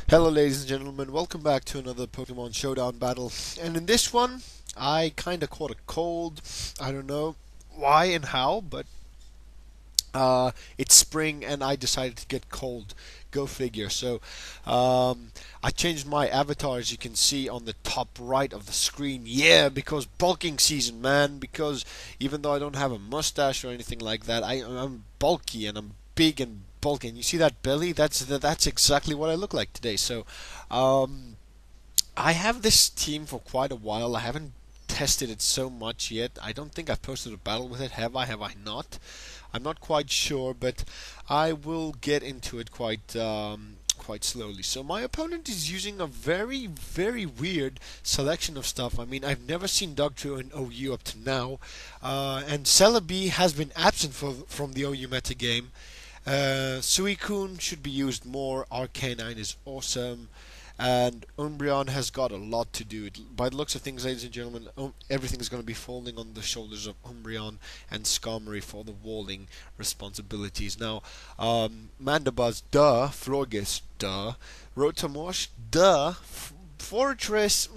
Hello ladies and gentlemen, welcome back to another Pokemon Showdown battle. And in this one, I kinda caught a cold. I don't know why and how, but it's spring and I decided to get cold. Go figure. So I changed my avatar, as you can see on the top right of the screen. Yeah, because bulking season, man. Because even though I don't have a mustache or anything like that, I'm bulky and I'm big and bulky. And you see that belly? That's exactly what I look like today. So I have this team for quite a while. I haven't tested it so much yet. I don't think I've posted a battle with it. Have I? Have I not? I'm not quite sure, but I will get into it quite slowly. So my opponent is using a very weird selection of stuff. I mean, I've never seen Dugtrio in OU up to now, and Celebi has been absent from the OU meta game. Suicune should be used more. Arcanine is awesome. And Umbreon has got a lot to do. By the looks of things, ladies and gentlemen, everything is going to be falling on the shoulders of Umbreon and Skarmory for the walling responsibilities. Now, Mandibuzz, duh. Florges, duh. Rotomosh, duh. Foretress,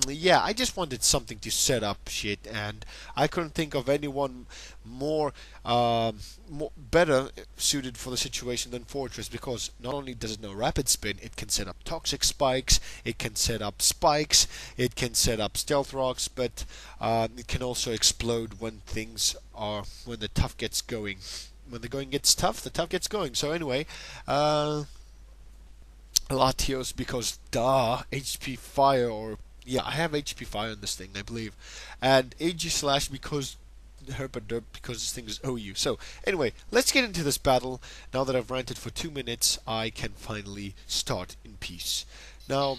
yeah, I just wanted something to set up shit, and I couldn't think of anyone more, better suited for the situation than Fortress, because not only does it know Rapid Spin, it can set up Toxic Spikes, it can set up Spikes, it can set up Stealth Rocks, but it can also explode when when the tough gets going. When the going gets tough, the tough gets going. So anyway, Latios because HP Fire, or yeah, I have HP Fire on this thing, I believe, and AG Slash because Herpaderp because this thing is OU. So anyway, let's get into this battle. Now that I've ranted for 2 minutes, I can finally start in peace. Now,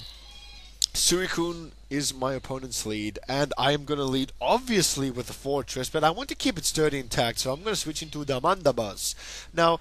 Suicune is my opponent's lead, and I am going to lead obviously with the Fortress, but I want to keep it sturdy intact, so I'm going to switch into the Mandibuzz. Now,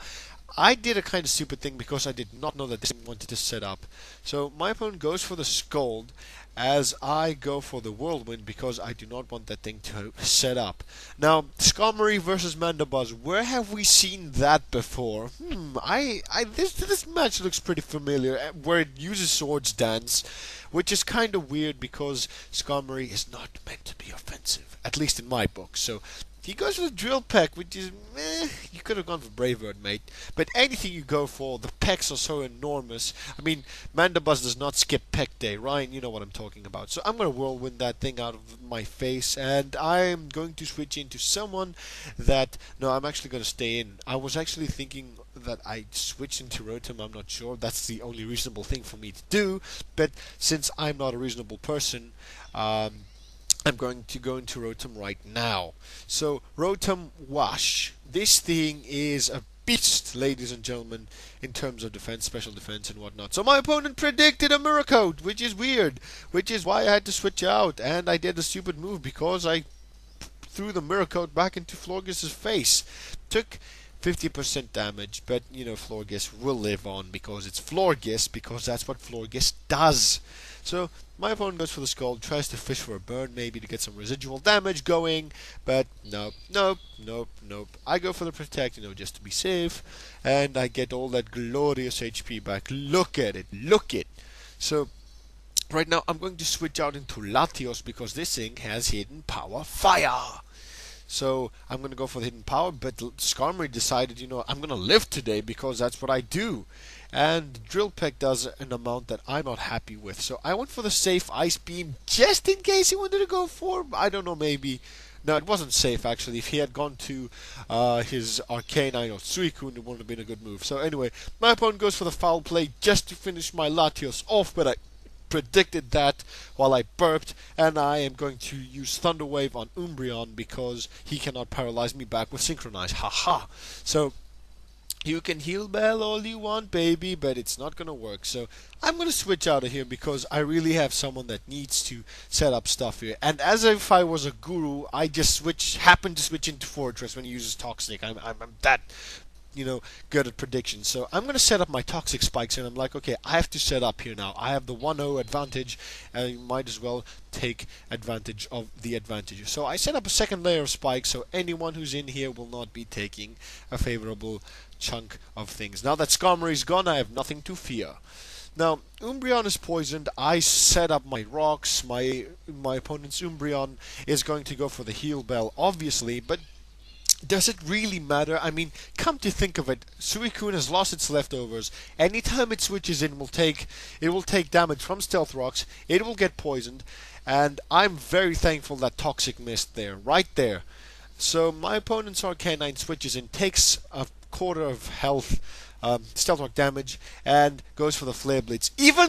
I did a kind of stupid thing because I did not know that this thing wanted to set up. So my opponent goes for the Scold, as I go for the Whirlwind because I do not want that thing to set up. Now, Skarmory versus Mandibuzz, where have we seen that before? This match looks pretty familiar, where it uses Swords Dance, which is kind of weird because Skarmory is not meant to be offensive, at least in my book. So he goes for the Drill Peck, which is meh. You could have gone for Brave Bird, mate. But anything you go for, the pecks are so enormous. I mean, Mandibuzz does not skip Peck Day. Ryan, you know what I'm talking about. So I'm going to Whirlwind that thing out of my face, and I'm going to switch into someone that... No, I'm actually going to stay in. I was actually thinking that I switched into Rotom. I'm not sure. That's the only reasonable thing for me to do. But since I'm not a reasonable person... I'm going to go into Rotom right now. So, Rotom Wash. This thing is a beast, ladies and gentlemen, in terms of defense, special defense, and whatnot. So, my opponent predicted a Miracle, which is weird, which is why I had to switch out, and I did a stupid move because I threw the Miracle back into Florges' face. Took 50% damage, but you know, Florges will live on because it's Florges, because that's what Florges does. So my opponent goes for the Scald, tries to fish for a burn maybe to get some residual damage going, but nope. I go for the Protect, just to be safe, and I get all that glorious HP back. Look at it, look it. So right now I'm going to switch out into Latios because this thing has Hidden Power Fire. So I'm going to go for the Hidden Power, but Skarmory decided, I'm going to live today because that's what I do. And Drill Peck does an amount that I'm not happy with. So I went for the safe Ice Beam just in case he wanted to go for, I don't know, maybe. No, it wasn't safe actually. If he had gone to his Arcanine or Suicune, it wouldn't have been a good move. So anyway, my opponent goes for the Foul Play just to finish my Latios off, but I predicted that while I burped, and I am going to use Thunder Wave on Umbreon because he cannot paralyze me back with Synchronize. Haha. So you can heal Bell all you want, baby, but it's not going to work. So I'm going to switch out of here because I really have someone that needs to set up stuff here. And as if I was a guru, I just happened to switch into Forretress when he uses Toxic. I'm that good at predictions. So I'm going to set up my Toxic Spikes, and I'm like, okay, I have to set up here now. I have the 1-0 advantage, and you might as well take advantage of the advantages. So I set up a second layer of spikes, so anyone who's in here will not be taking a favorable chunk of things. Now that Skarmory's gone, I have nothing to fear. Now, Umbreon is poisoned. I set up my rocks. My opponent's Umbreon is going to go for the heal bell, obviously, but does it really matter? I mean, come to think of it, Suicune has lost its leftovers. Anytime it switches in, it will take damage from Stealth Rocks. It will get poisoned, and I'm very thankful that Toxic missed there, right there. So my opponent's Arcanine switches in, takes a quarter of health, Stealth Rock damage, and goes for the Flare Blitz. Even